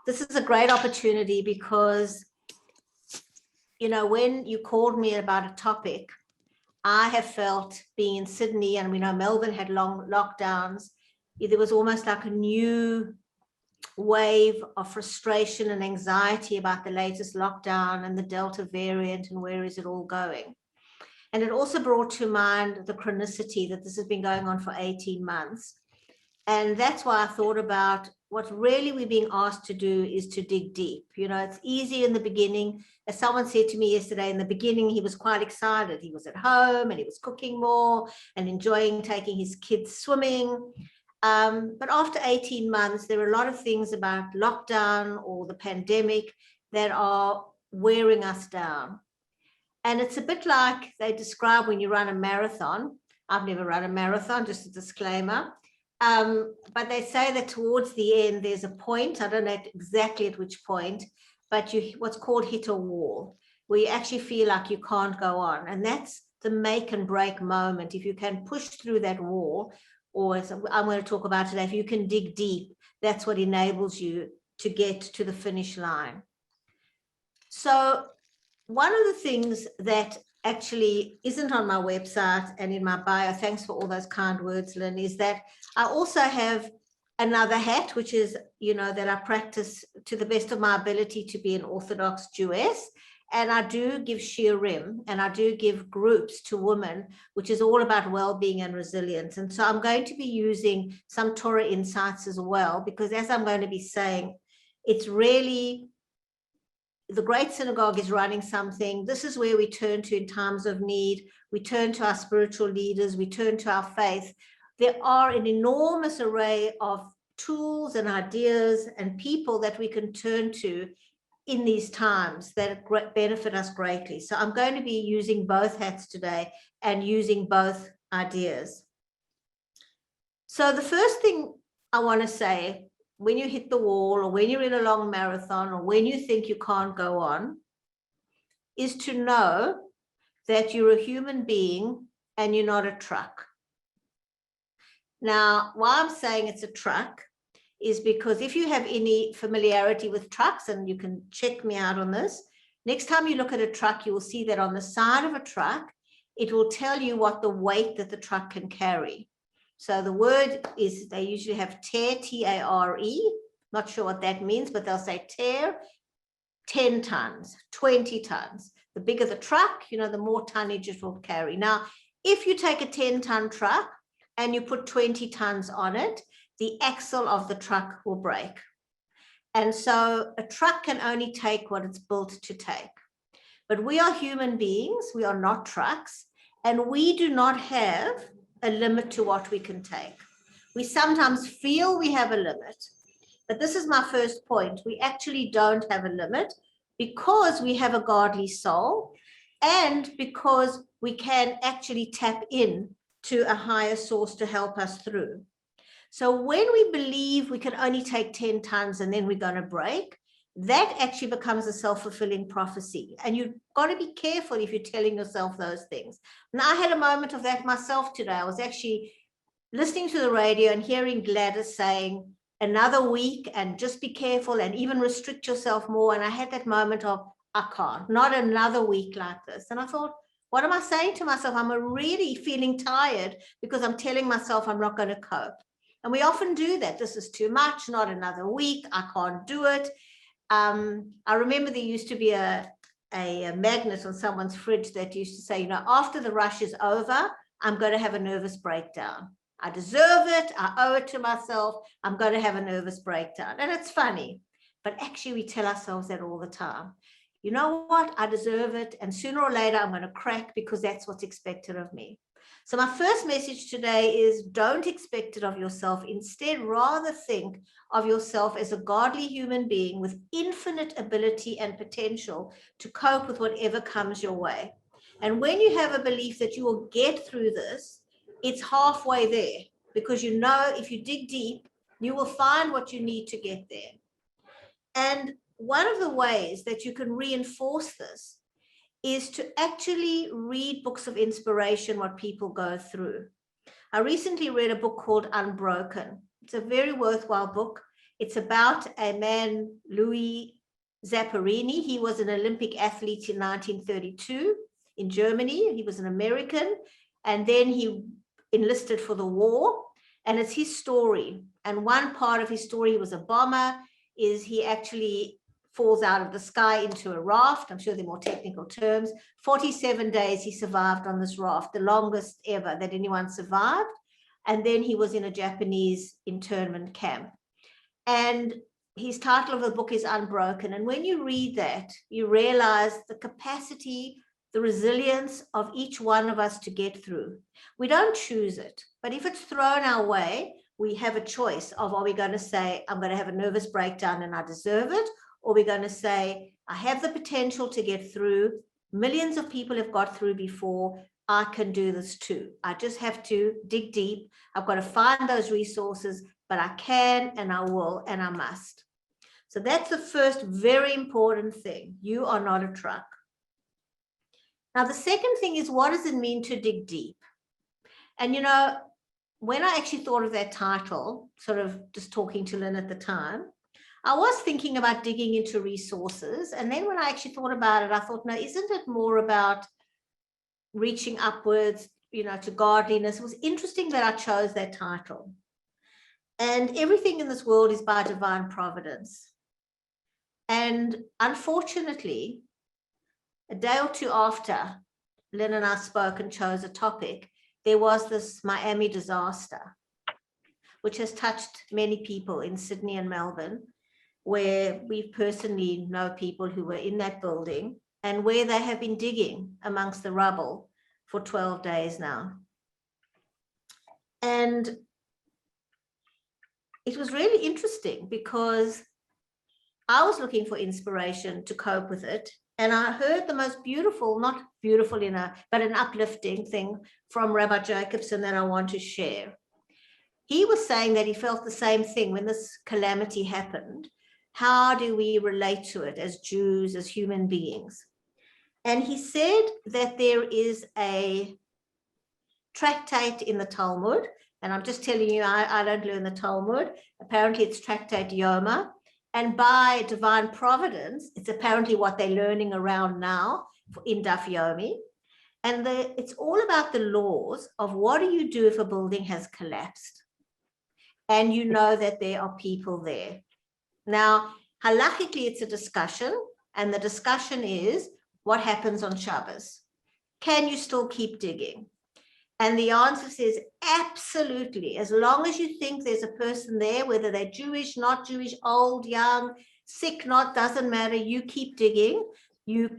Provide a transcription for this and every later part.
this is a great opportunity because, you know, when you called me about a topic, I have felt being in Sydney, and we know Melbourne had long lockdowns, there was almost like a new wave of frustration and anxiety about the latest lockdown and the Delta variant and where is it all going. And it also brought to mind the chronicity that this has been going on for 18 months. And that's why I thought about what really we're being asked to do is to dig deep. You know, it's easy in the beginning. As someone said to me yesterday, in the beginning, he was quite excited. He was at home and he was cooking more and enjoying taking his kids swimming. But after 18 months, there are a lot of things about lockdown or the pandemic that are wearing us down. And it's a bit like they describe when you run a marathon. I've never run a marathon, just a disclaimer. But they say that towards the end, there's a point, I don't know exactly at which point, but you what's called hit a wall, where you actually feel like you can't go on. And that's the make and break moment. If you can push through that wall, or as I'm going to talk about today, if you can dig deep, that's what enables you to get to the finish line. So one of the things that actually isn't on my website and in my bio, thanks for all those kind words, Lynn, is that I also have another hat, which is, you know, that I practice to the best of my ability to be an Orthodox Jewess. And I do give shiurim, and I do give groups to women, which is all about well-being and resilience. And so I'm going to be using some Torah insights as well, because as I'm going to be saying, it's really, the Great Synagogue is running something. This is where we turn to in times of need. We turn to our spiritual leaders. We turn to our faith. There are an enormous array of tools and ideas and people that we can turn to in these times that benefit us greatly. So I'm going to be using both hats today and using both ideas. So the first thing I want to say, when you hit the wall, or when you're in a long marathon, or when you think you can't go on, is to know that you're a human being and you're not a truck. Now, why I'm saying it's a truck is because if you have any familiarity with trucks, and you can check me out on this, next time you look at a truck, you will see that on the side of a truck, it will tell you what the weight that the truck can carry. So the word is, they usually have tare, T-A-R-E, not sure what that means, but they'll say tare, 10 tons, 20 tons. The bigger the truck, you know, the more tonnage it will carry. Now, if you take a 10-ton truck and you put 20 tons on it, the axle of the truck will break. And so a truck can only take what it's built to take. But we are human beings, we are not trucks, and we do not have a limit to what we can take. We sometimes feel we have a limit, but this is my first point. We actually don't have a limit because we have a godly soul, and because we can actually tap in to a higher source to help us through. So when we believe we can only take 10 tons and then we're going to break, that actually becomes a self-fulfilling prophecy. And you've got to be careful if you're telling yourself those things. And I had a moment of that myself today. I was actually listening to the radio and hearing Gladys saying another week and just be careful and even restrict yourself more. And I had that moment of, I can't, not another week like this. And I thought, what am I saying to myself? I'm really feeling tired because I'm telling myself I'm not going to cope. And we often do that. This is too much, not another week. I can't do it. I remember there used to be a magnet on someone's fridge that used to say, you know, after the rush is over, I'm going to have a nervous breakdown. I deserve it. I owe it to myself. I'm going to have a nervous breakdown. And it's funny, but actually we tell ourselves that all the time. You know what? I deserve it. And sooner or later, I'm going to crack because that's what's expected of me. So my first message today is don't expect it of yourself. Instead, rather think of yourself as a godly human being with infinite ability and potential to cope with whatever comes your way. And when you have a belief that you will get through this, it's halfway there, because you know if you dig deep, you will find what you need to get there. And one of the ways that you can reinforce this is to actually read books of inspiration, what people go through. I recently read a book called Unbroken. It's a very worthwhile book. It's about a man, Louis Zapparini. He was an Olympic athlete in 1932 in Germany. He was an American, and then he enlisted for the war, and it's his story. And one part of his story, he was a bomber, is he actually falls out of the sky into a raft. I'm sure there are more technical terms. 47 days he survived on this raft, the longest ever that anyone survived. And then he was in a Japanese internment camp. And his title of the book is Unbroken. And when you read that, you realize the capacity, the resilience of each one of us to get through. We don't choose it, but if it's thrown our way, we have a choice of, are we going to say, I'm going to have a nervous breakdown and I deserve it? Or we're going to say, I have the potential to get through. Millions of people have got through before. I can do this too. I just have to dig deep. I've got to find those resources, but I can and I will and I must. So that's the first very important thing. You are not a truck. Now, the second thing is, what does it mean to dig deep? And, you know, when I actually thought of that title, sort of just talking to Lynn at the time, I was thinking about digging into resources. And then when I actually thought about it, I thought, no, isn't it more about reaching upwards, you know, to godliness? It was interesting that I chose that title. And everything in this world is by divine providence. And unfortunately, a day or two after Lynn and I spoke and chose a topic, there was this Miami disaster, which has touched many people in Sydney and Melbourne, where we personally know people who were in that building and where they have been digging amongst the rubble for 12 days now. And it was really interesting because I was looking for inspiration to cope with it. And I heard the most beautiful, not beautiful but an uplifting thing from Rabbi Jacobson that I want to share. He was saying that he felt the same thing when this calamity happened. How do we relate to it as Jews, as human beings? And he said that there is a tractate in the Talmud, and I'm just telling you, I don't learn the Talmud. Apparently it's Tractate Yoma. And by divine providence, it's apparently what they're learning around now in Daf Yomi. And it's all about the laws of what do you do if a building has collapsed and you know that there are people there. Now, halachically, it's a discussion, and the discussion is what happens on Shabbos. Can you still keep digging? And the answer says absolutely. As long as you think there's a person there, whether they're Jewish, not Jewish, old, young, sick, not, doesn't matter. You keep digging. You're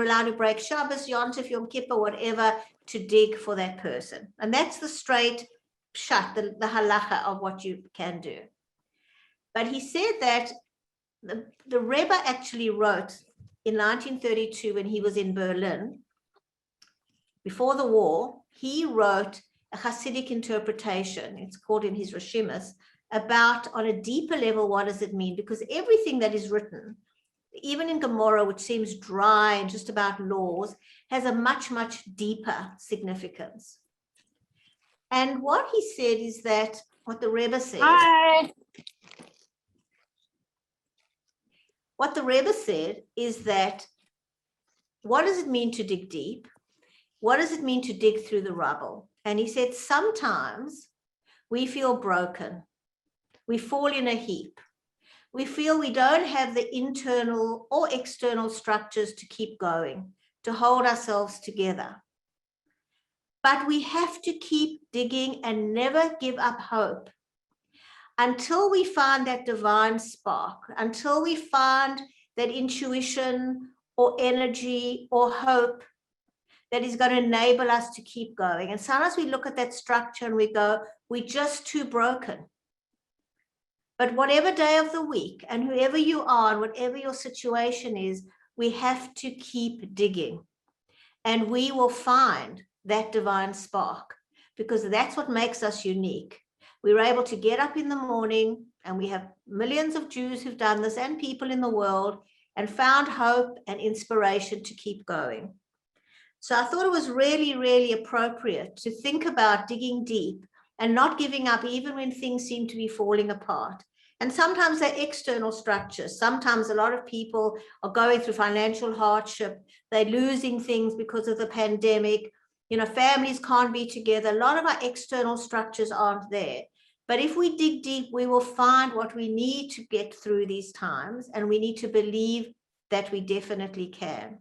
allowed to break Shabbos, Yom Tov, Yom Kippur, whatever, to dig for that person. And that's the straight pshat, the halacha of what you can do. But he said that the Rebbe actually wrote in 1932 when he was in Berlin, before the war, he wrote a Hasidic interpretation, it's called in his Rashimas, about on a deeper level, what does it mean? Because everything that is written, even in Gemara, which seems dry and just about laws, has a much, much deeper significance. And what he said is that, what the Rebbe says, what the Rebbe said is that, what does it mean to dig deep? What does it mean to dig through the rubble? And he said, sometimes we feel broken. We fall in a heap. We feel we don't have the internal or external structures to keep going, to hold ourselves together. But we have to keep digging and never give up hope until we find that divine spark, until we find that intuition or energy or hope that is going to enable us to keep going. And sometimes we look at that structure and we go, we're just too broken. But whatever day of the week and whoever you are and whatever your situation is, we have to keep digging. And we will find that divine spark, because that's what makes us unique. We were able to get up in the morning, and we have millions of Jews who've done this and people in the world, and found hope and inspiration to keep going. So I thought it was really, really appropriate to think about digging deep and not giving up even when things seem to be falling apart. And sometimes they're external structures. Sometimes a lot of people are going through financial hardship. They're losing things because of the pandemic. You know, families can't be together. A lot of our external structures aren't there. But if we dig deep, we will find what we need to get through these times, and we need to believe that we definitely can.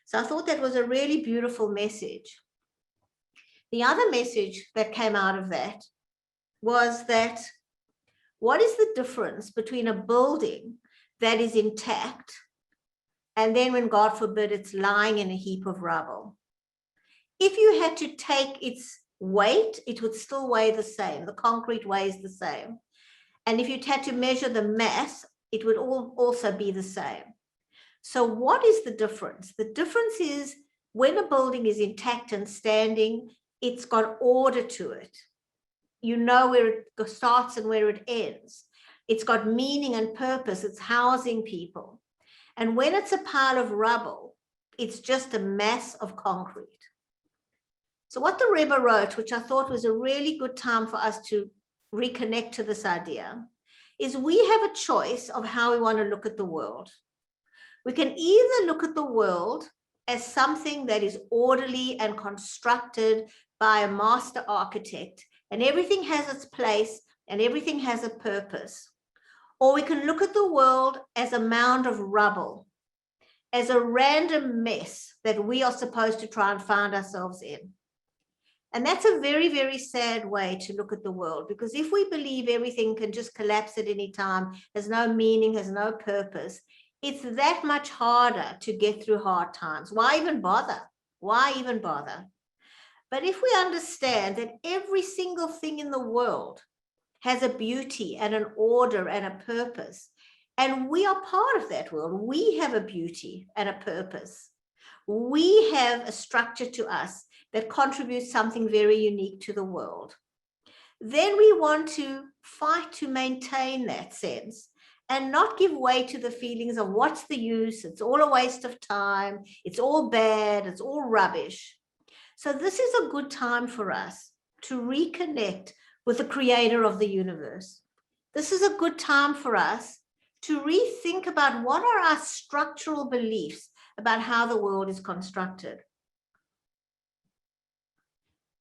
So I thought that was a really beautiful message. The other message that came out of that was that what is the difference between a building that is intact and then when, God forbid, it's lying in a heap of rubble? If you had to take its weight, it would still weigh the same. The concrete weighs the same. And if you had to measure the mass, it would also be the same. So what is the difference? The difference is when a building is intact and standing, it's got order to it. You know where it starts and where it ends. It's got meaning and purpose. It's housing people. And when it's a pile of rubble, it's just a mass of concrete. So what the Rebbe wrote, which I thought was a really good time for us to reconnect to this idea, is we have a choice of how we want to look at the world. We can either look at the world as something that is orderly and constructed by a master architect, and everything has its place and everything has a purpose. Or we can look at the world as a mound of rubble, as a random mess that we are supposed to try and find ourselves in. And that's a very, very sad way to look at the world, because if we believe everything can just collapse at any time, has no meaning, has no purpose, it's that much harder to get through hard times. Why even bother? Why even bother? But if we understand that every single thing in the world has a beauty and an order and a purpose, and we are part of that world, we have a beauty and a purpose. We have a structure to us that contributes something very unique to the world. Then we want to fight to maintain that sense and not give way to the feelings of what's the use, it's all a waste of time, it's all bad, it's all rubbish. So this is a good time for us to reconnect with the creator of the universe. This is a good time for us to rethink about what are our structural beliefs about how the world is constructed.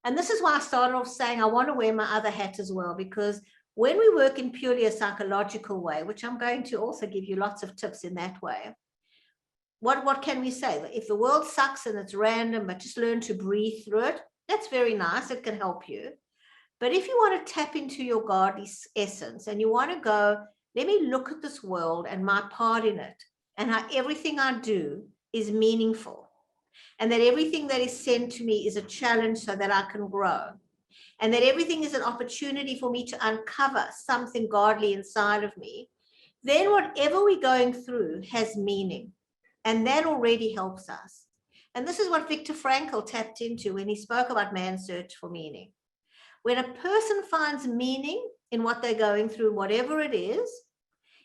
And this is why I started off saying I want to wear my other hat as well, because when we work in purely a psychological way, which I'm going to also give you lots of tips in that way, what can we say? If the world sucks and it's random, but just learn to breathe through it, that's very nice. It can help you. But if you want to tap into your godly essence and you want to go, let me look at this world and my part in it and how everything I do is meaningful, and that everything that is sent to me is a challenge so that I can grow, and that everything is an opportunity for me to uncover something godly inside of me, then whatever we're going through has meaning. And that already helps us. And this is what Viktor Frankl tapped into when he spoke about man's search for meaning. When a person finds meaning in what they're going through, whatever it is,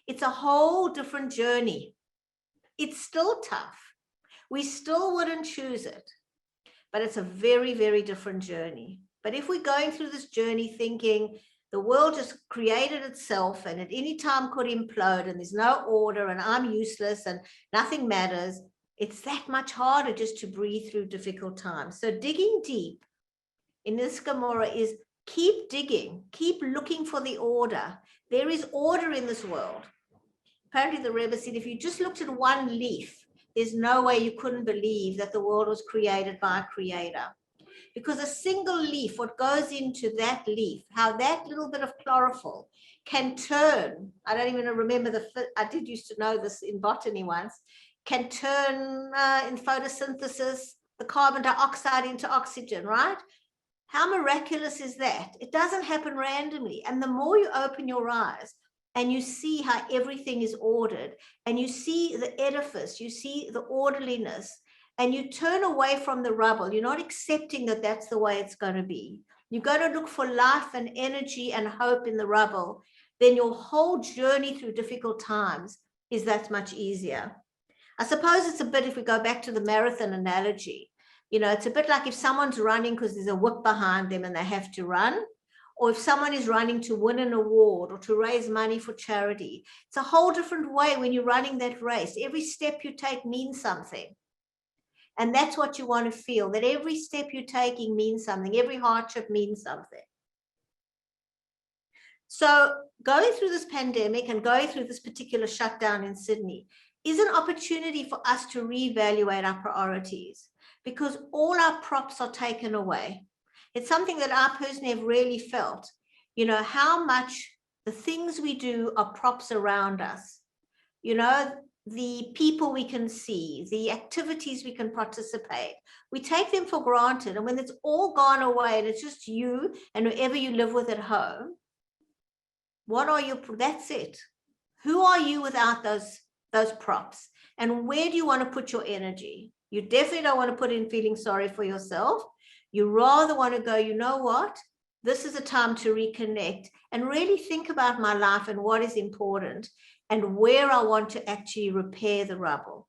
it's a whole different journey. It's still tough. We still wouldn't choose it, but it's a very, very different journey. But if we're going through this journey thinking the world just created itself and at any time could implode and there's no order and I'm useless and nothing matters, it's that much harder just to breathe through difficult times. So digging deep in this Gemara is keep digging, keep looking for the order. There is order in this world. Apparently the Rebbe said if you just looked at one leaf, there's no way you couldn't believe that the world was created by a creator. Because a single leaf, what goes into that leaf, how that little bit of chlorophyll can turn, I don't even remember I did used to know this in botany once, can turn in photosynthesis, the carbon dioxide into oxygen, right? How miraculous is that? It doesn't happen randomly. And the more you open your eyes and you see how everything is ordered and you see the edifice, you see the orderliness, and you turn away from the rubble, you're not accepting that that's the way it's going to be. You're going to look for life and energy and hope in the rubble. Then your whole journey through difficult times is that much easier. I suppose it's a bit, if we go back to the marathon analogy, you know, it's a bit like if someone's running because there's a whip behind them and they have to run, or if someone is running to win an award or to raise money for charity. It's a whole different way when you're running that race. Every step you take means something. And that's what you want to feel, that every step you're taking means something. Every hardship means something. So going through this pandemic and going through this particular shutdown in Sydney is an opportunity for us to reevaluate our priorities, because all our props are taken away. It's something that I personally have really felt, you know, how much the things we do are props around us. You know, the people we can see, the activities we can participate, we take them for granted. And when it's all gone away and it's just you and whoever you live with at home, what are you? That's it. Who are you without those props? And where do you want to put your energy? You definitely don't want to put in feeling sorry for yourself. You rather want to go, you know what? This is a time to reconnect and really think about my life and what is important and where I want to actually repair the rubble.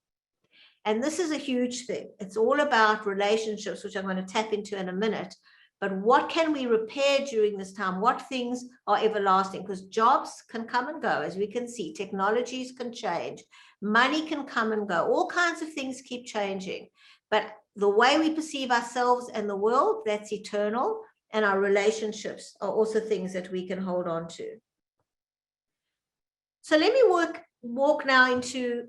And this is a huge thing. It's all about relationships, which I'm going to tap into in a minute. But what can we repair during this time? What things are everlasting? Because jobs can come and go, as we can see. Technologies can change. Money can come and go. All kinds of things keep changing. But the way we perceive ourselves and the world, that's eternal. And our relationships are also things that we can hold on to. So let me walk now into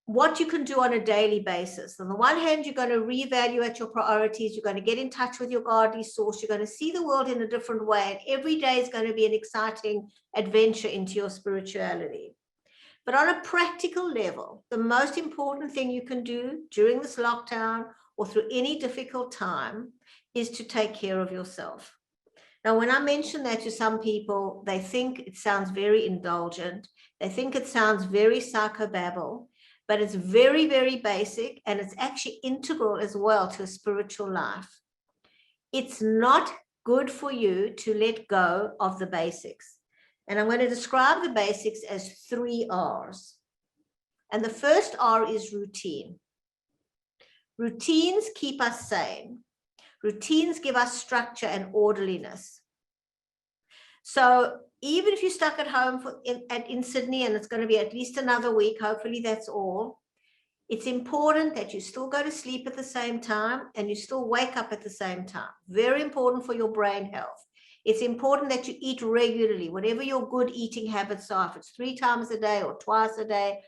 what you can do on a daily basis. On the one hand, you're going to reevaluate your priorities. You're going to get in touch with your godly source. You're going to see the world in a different way. And every day is going to be an exciting adventure into your spirituality. But on a practical level, the most important thing you can do during this lockdown or through any difficult time is to take care of yourself. Now, when I mention that to some people, they think it sounds very indulgent. They think it sounds very psychobabble, but it's very, very basic, and it's actually integral as well to a spiritual life. It's not good for you to let go of the basics. And I'm going to describe the basics as 3 R's. And the first R is routine. Routines keep us sane. Routines give us structure and orderliness. So even if you're stuck at home in Sydney, and it's going to be at least another week, hopefully that's all, it's important that you still go to sleep at the same time and you still wake up at the same time. Very important for your brain health. It's important that you eat regularly, whatever your good eating habits are. If it's 3 times a day or twice a day,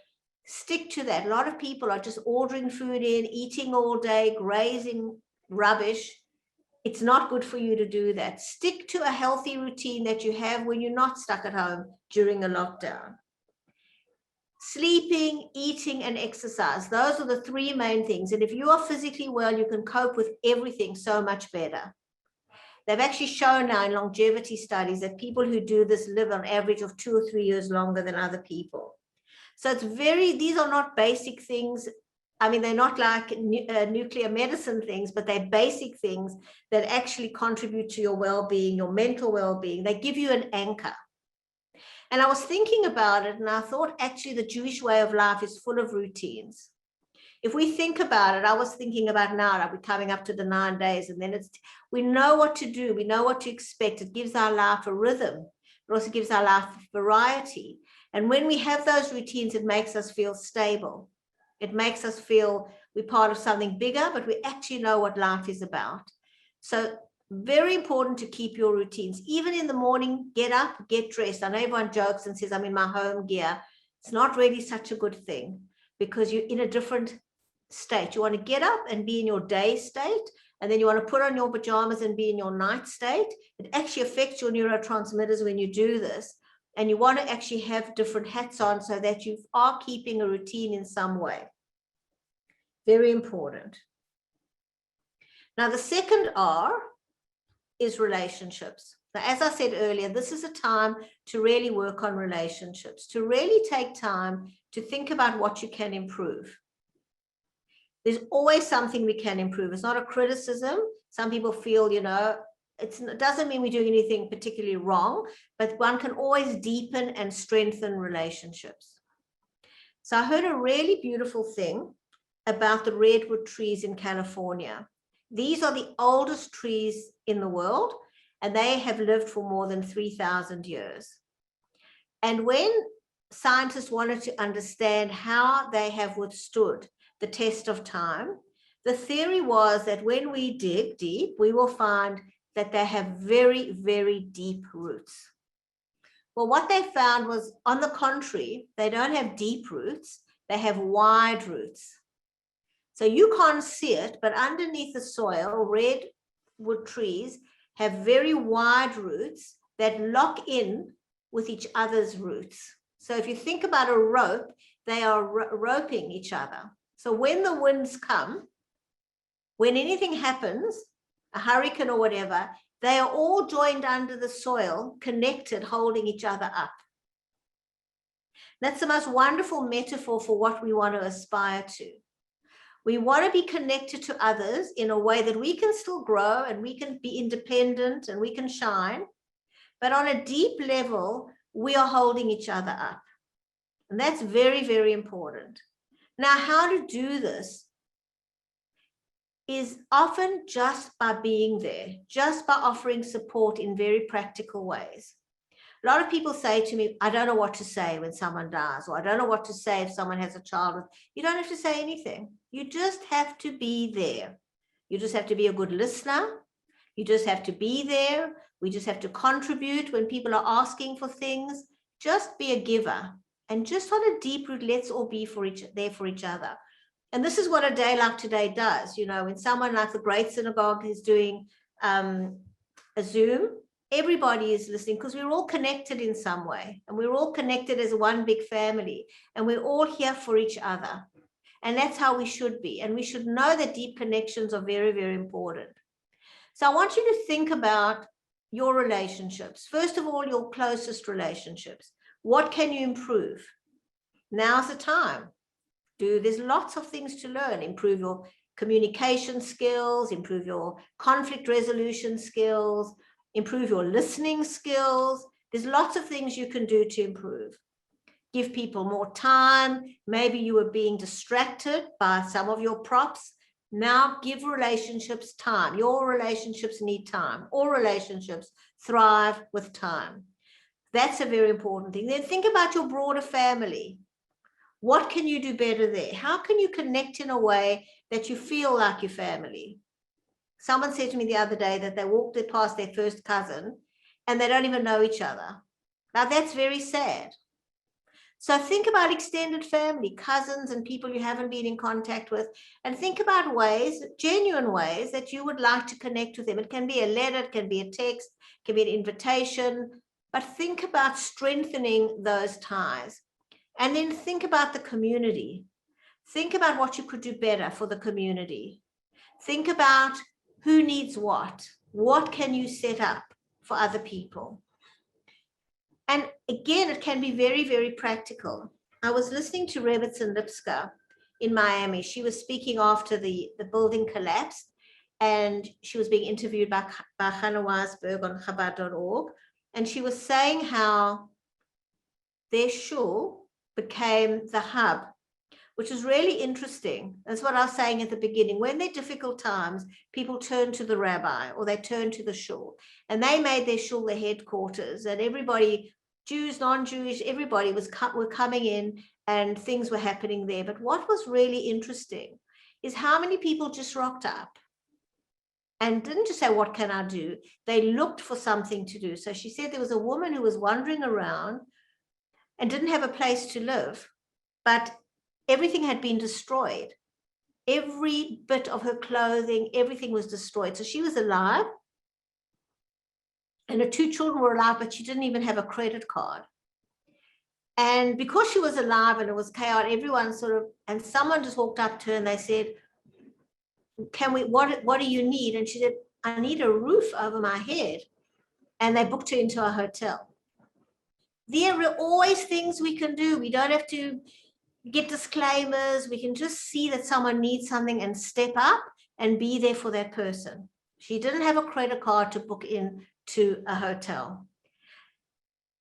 stick to that. A lot of people are just ordering food in, eating all day, grazing rubbish. It's not good for you to do that. Stick to a healthy routine that you have when you're not stuck at home during a lockdown. Sleeping, eating, and exercise. Those are the 3 main things. And if you are physically well, you can cope with everything so much better. They've actually shown now in longevity studies that people who do this live on average of 2 or 3 years longer than other people. So it's these are not basic things. I mean, they're not like nuclear medicine things, but they're basic things that actually contribute to your well-being, your mental well-being. They give you an anchor. And I was thinking about it, and I thought actually the Jewish way of life is full of routines. If we think about it, I was thinking about now, we're coming up to the 9 days, and then we know what to do. We know what to expect. It gives our life a rhythm. It also gives our life variety. And when we have those routines, it makes us feel stable. It makes us feel we're part of something bigger, but we actually know what life is about. So very important to keep your routines. Even in the morning, get up, get dressed. I know everyone jokes and says, I'm in my home gear. It's not really such a good thing because you're in a different state. You want to get up and be in your day state, and then you want to put on your pajamas and be in your night state. It actually affects your neurotransmitters when you do this. And you want to actually have different hats on so that you are keeping a routine in some way. Very important. Now, the second R is relationships. Now, as I said earlier, this is a time to really work on relationships, to really take time to think about what you can improve. There's always something we can improve. It's not a criticism. Some people feel, you know, it doesn't mean we're doing anything particularly wrong, but one can always deepen and strengthen relationships. So I heard a really beautiful thing about the redwood trees in California. These are the oldest trees in the world, and they have lived for more than 3,000 years. And when scientists wanted to understand how they have withstood the test of time, the theory was that when we dig deep, we will find that they have very, very deep roots. Well, what they found was, on the contrary, they don't have deep roots, they have wide roots. So you can't see it, but underneath the soil, redwood trees have very wide roots that lock in with each other's roots. So if you think about a rope, they are roping each other. So when the winds come, when anything happens, a hurricane or whatever, they are all joined under the soil, connected, holding each other up. That's the most wonderful metaphor for what we want to aspire to. We want to be connected to others in a way that we can still grow and we can be independent and we can shine. But on a deep level, we are holding each other up. And that's very, very important. Now, how to do this is often just by being there, just by offering support in very practical ways. A lot of people say to me, I don't know what to say when someone dies, or I don't know what to say if someone has a child. You don't have to say anything. You just have to be there. You just have to be a good listener. You just have to be there. We just have to contribute when people are asking for things. Just be a giver. And just on a deep root, let's all be there for each other. And this is what a day like today does. You know, when someone like the Great Synagogue is doing a Zoom, everybody is listening because we're all connected in some way. And we're all connected as one big family. And we're all here for each other. And that's how we should be. And we should know that deep connections are very, very important. So I want you to think about your relationships. First of all, your closest relationships. What can you improve? Now's the time. There's lots of things to learn. Improve your communication skills, improve your conflict resolution skills, improve your listening skills. There's lots of things you can do to improve. Give people more time. Maybe you were being distracted by some of your props. Now give relationships time. Your relationships need time. All relationships thrive with time. That's a very important thing. Then think about your broader family. What can you do better there? How can you connect in a way that you feel like your family? Someone said to me the other day that they walked past their first cousin and they don't even know each other. Now that's very sad. So think about extended family, cousins and people you haven't been in contact with, and think about ways, genuine ways that you would like to connect with them. It can be a letter, it can be a text, it can be an invitation, but think about strengthening those ties. And then think about the community. Think about what you could do better for the community. Think about who needs what. What can you set up for other people? And again, it can be very, very practical. I was listening to Rebbetzin Lipska in Miami. She was speaking after the building collapsed, and she was being interviewed by Hannah Weisberg on Chabad.org. And she was saying how their shul became the hub, which is really interesting. That's what I was saying at the beginning. When they're difficult times, people turn to the rabbi or they turn to the shul, and they made their shul their headquarters, and everybody, Jews, non-Jewish, everybody were coming in and things were happening there. But what was really interesting is how many people just rocked up and didn't just say, what can I do? They looked for something to do. So she said there was a woman who was wandering around and didn't have a place to live, but everything had been destroyed. Every bit of her clothing, everything was destroyed. So she was alive, and her 2 children were alive, but she didn't even have a credit card. And because she was alive and it was chaotic, everyone and someone just walked up to her and they said, what do you need? And she said, I need a roof over my head. And they booked her into a hotel. There are always things we can do. We don't have to get disclaimers. We can just see that someone needs something and step up and be there for that person. She didn't have a credit card to book in to a hotel.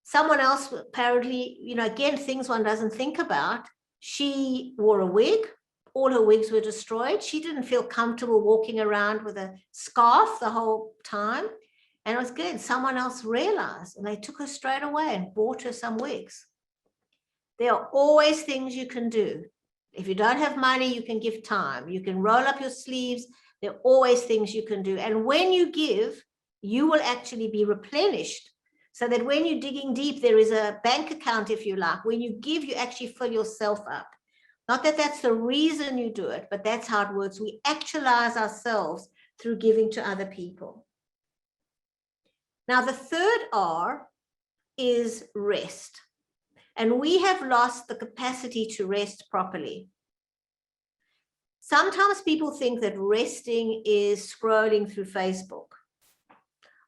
Someone else apparently, again, things one doesn't think about. She wore a wig. All her wigs were destroyed. She didn't feel comfortable walking around with a scarf the whole time. And it was good. Someone else realized, and they took her straight away and bought her some wigs. There are always things you can do. If you don't have money, you can give time. You can roll up your sleeves. There are always things you can do. And when you give, you will actually be replenished. So that when you're digging deep, there is a bank account, if you like. When you give, you actually fill yourself up. Not that that's the reason you do it, but that's how it works. We actualize ourselves through giving to other people. Now, the third R is rest. And we have lost the capacity to rest properly. Sometimes people think that resting is scrolling through Facebook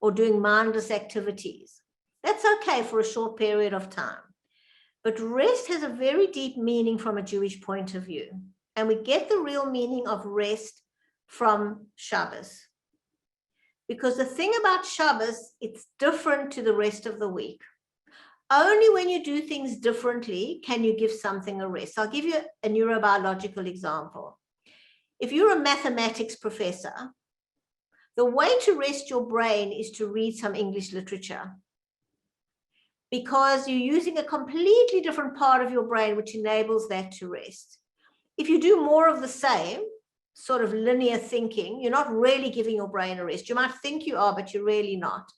or doing mindless activities. That's okay for a short period of time. But rest has a very deep meaning from a Jewish point of view. And we get the real meaning of rest from Shabbos. Because the thing about Shabbos, it's different to the rest of the week. Only when you do things differently can you give something a rest. I'll give you a neurobiological example. If you're a mathematics professor, the way to rest your brain is to read some English literature, because you're using a completely different part of your brain which enables that to rest. If you do more of the same, sort of linear thinking, you're not really giving your brain a rest. You might think you are, but you're really not.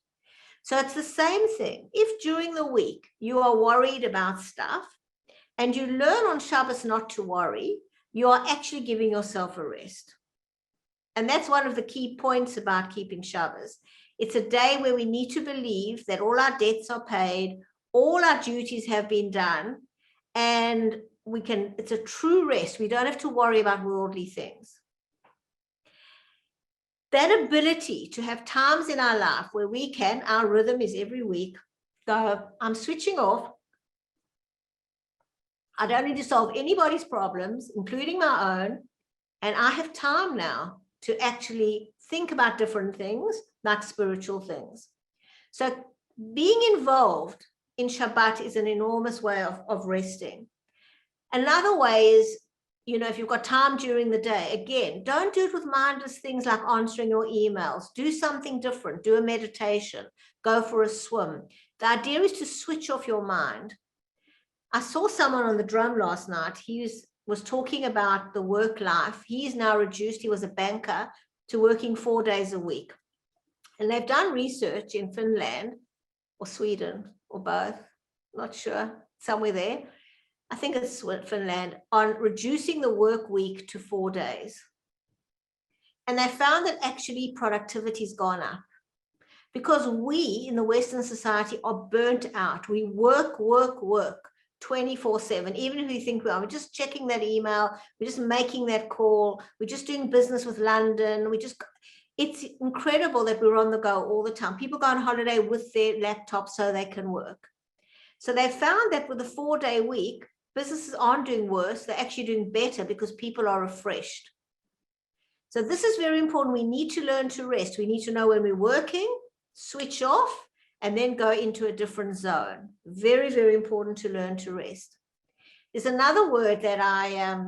So it's the same thing. If during the week you are worried about stuff and you learn on Shabbos not to worry, you are actually giving yourself a rest. And that's one of the key points about keeping Shabbos. It's a day where we need to believe that all our debts are paid, all our duties have been done, and it's a true rest. We don't have to worry about worldly things. That ability to have times in our life where we can, our rhythm is every week, go, I'm switching off. I don't need to solve anybody's problems, including my own. And I have time now to actually think about different things, like spiritual things. So being involved in Shabbat is an enormous way of resting. Another way is, if you've got time during the day, again, don't do it with mindless things like answering your emails. Do something different. Do a meditation. Go for a swim. The idea is to switch off your mind. I saw someone on the drum last night. He was talking about the work life. He is now reduced. He was a banker to working 4 days a week. And they've done research in Finland or Sweden or both, not sure, somewhere there. I think it's Finland, on reducing the work week to 4 days. And they found that actually productivity's gone up, because we in the Western society are burnt out. We work 24/7, even if we think we're just checking that email, we're just making that call, we're just doing business with London, it's incredible that we're on the go all the time. People go on holiday with their laptops so they can work. So they found that with a 4-day week, businesses aren't doing worse, they're actually doing better because people are refreshed. So this is very important. We need to learn to rest. We need to know when we're working, switch off, and then go into a different zone. Very, very important to learn to rest. There's another word that I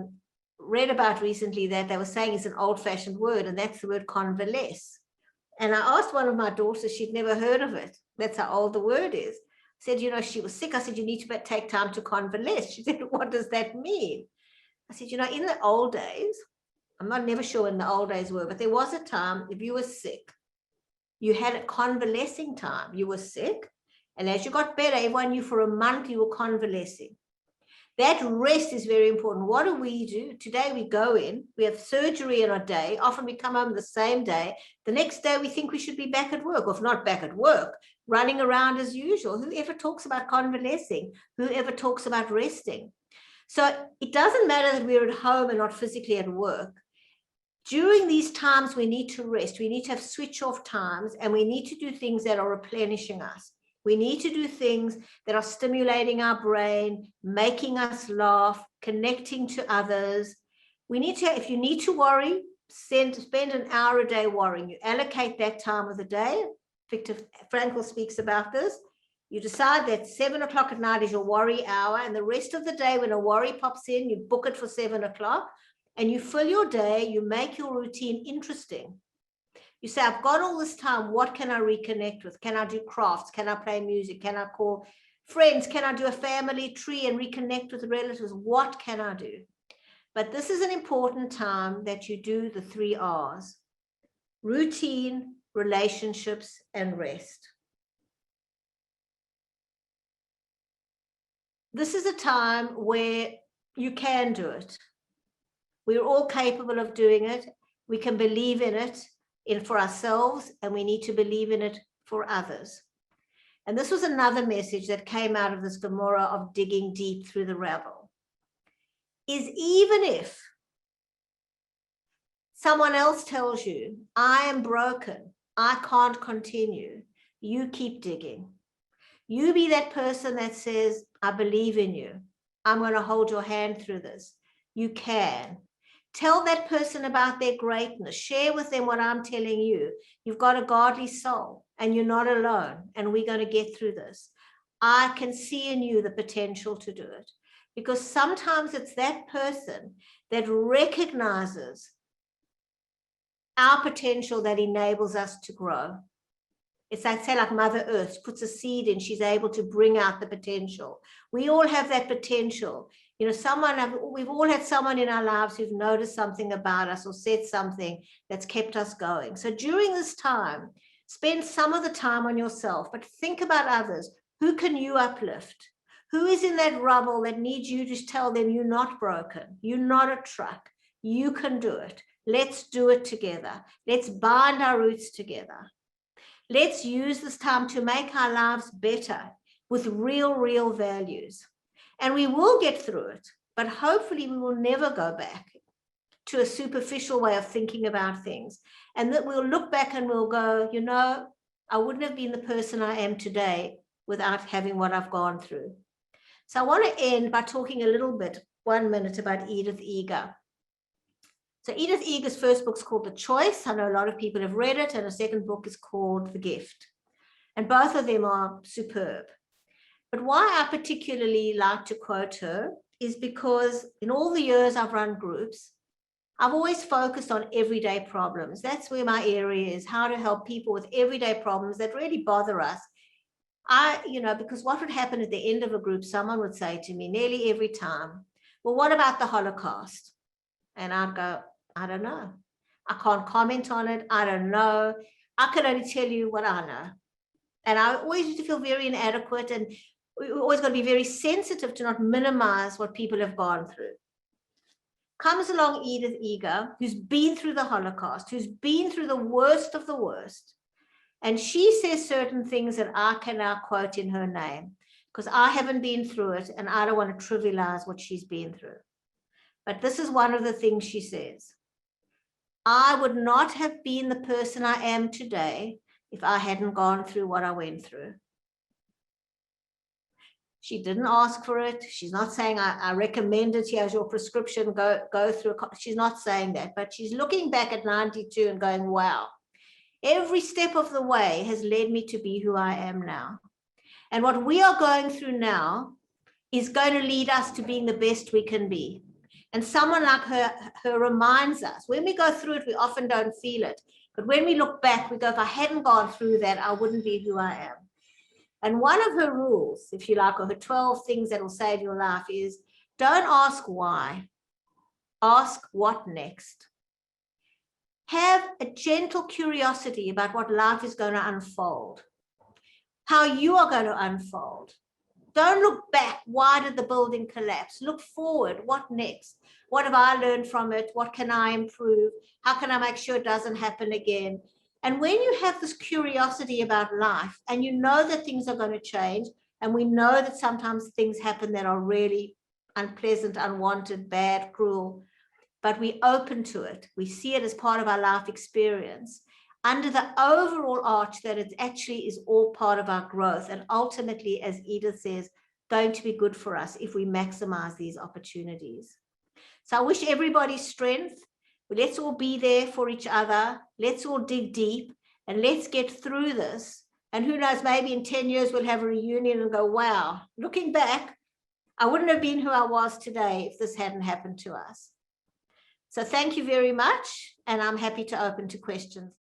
read about recently that they were saying is an old-fashioned word, and that's the word convalesce. And I asked one of my daughters, she'd never heard of it. That's how old the word is. Said, she was sick. I said, you need to take time to convalesce. She said, what does that mean? I said, in the old days, I'm never sure when the old days were, but there was a time if you were sick, you had a convalescing time. You were sick, and as you got better, everyone knew for a month you were convalescing. That rest is very important. What do? Today we go in, we have surgery in a day. Often we come home the same day. The next day we think we should be back at work, or if not back at work, running around as usual. Whoever talks about convalescing? Whoever talks about resting? So it doesn't matter that we're at home and not physically at work. During these times, we need to rest. We need to have switch off times, and we need to do things that are replenishing us. We need to do things that are stimulating our brain, making us laugh, connecting to others. If you need to worry, spend an hour a day worrying. You allocate that time of the day. Viktor Frankl speaks about this. You decide that 7 o'clock at night is your worry hour, and the rest of the day, when a worry pops in, you book it for 7 o'clock, and you fill your day, you make your routine interesting. You say, I've got all this time. What can I reconnect with? Can I do crafts? Can I play music? Can I call friends? Can I do a family tree and reconnect with relatives? What can I do? But this is an important time that you do the 3 R's: routine, relationships, and rest. This is a time where you can do it. We're all capable of doing it. We can believe in it for ourselves, and we need to believe in it for others. And this was another message that came out of this Gemara of digging deep through the Rubble, is even if someone else tells you, I am broken, I can't continue, you keep digging. You be that person that says, I believe in you. I'm going to hold your hand through this. You can. Tell that person about their greatness. Share with them what I'm telling you. You've got a godly soul and you're not alone, and we're going to get through this. I can see in you the potential to do it, because sometimes it's that person that recognizes our potential that enables us to grow. It's like, say, like Mother Earth puts a seed in, she's able to bring out the potential. We all have that potential. You know, we've all had someone in our lives who've noticed something about us or said something that's kept us going. So during this time, spend some of the time on yourself, but think about others. Who can you uplift? Who is in that rubble that needs you to tell them you're not broken? You're not a truck. You can do it. Let's do it together. Let's bind our roots together. Let's use this time to make our lives better with real values. And we will get through it, but hopefully we will never go back to a superficial way of thinking about things. And that we'll look back and we'll go, you know, I wouldn't have been the person I am today without having what I've gone through. So I want to end by talking a little bit, 1 minute, about Edith Eger. So Edith Eger's first book's called The Choice. I know a lot of people have read it, and her second book is called The Gift. And both of them are superb. But why I particularly like to quote her is because in all the years I've run groups, I've always focused on everyday problems. That's where my area is, how to help people with everyday problems that really bother us. Because what would happen at the end of a group, someone would say to me nearly every time, well, what about the Holocaust? And I'd go, I don't know. I can't comment on it. I don't know. I can only tell you what I know. And I always used to feel very inadequate, and we always got to be very sensitive to not minimize what people have gone through. Comes along Edith Eger, who's been through the Holocaust, who's been through the worst of the worst. And she says certain things that I can now quote in her name, because I haven't been through it and I don't want to trivialize what she's been through. But this is one of the things she says. I would not have been the person I am today if I hadn't gone through what I went through. She didn't ask for it. She's not saying, I recommend it. Here's your prescription. Go through. She's not saying that, but she's looking back at 92 and going, wow, every step of the way has led me to be who I am now. And what we are going through now is going to lead us to being the best we can be. And someone like her reminds us, when we go through it, we often don't feel it. But when we look back, we go, if I hadn't gone through that, I wouldn't be who I am. And one of her rules, if you like, or her 12 things that will save your life is, don't ask why, ask what next. Have a gentle curiosity about what life is going to unfold, how you are going to unfold. Don't look back. Why did the building collapse? Look forward. What next? What have I learned from it? What can I improve? How can I make sure it doesn't happen again? And when you have this curiosity about life and you know that things are going to change, and we know that sometimes things happen that are really unpleasant, unwanted, bad, cruel, but we're open to it. We see it as part of our life experience, under the overall arch that it actually is all part of our growth. And ultimately, as Edith says, going to be good for us if we maximize these opportunities. So I wish everybody strength. Let's all be there for each other. Let's all dig deep and let's get through this. And who knows, maybe in 10 years, we'll have a reunion and go, wow, looking back, I wouldn't have been who I was today if this hadn't happened to us. So thank you very much. And I'm happy to open to questions.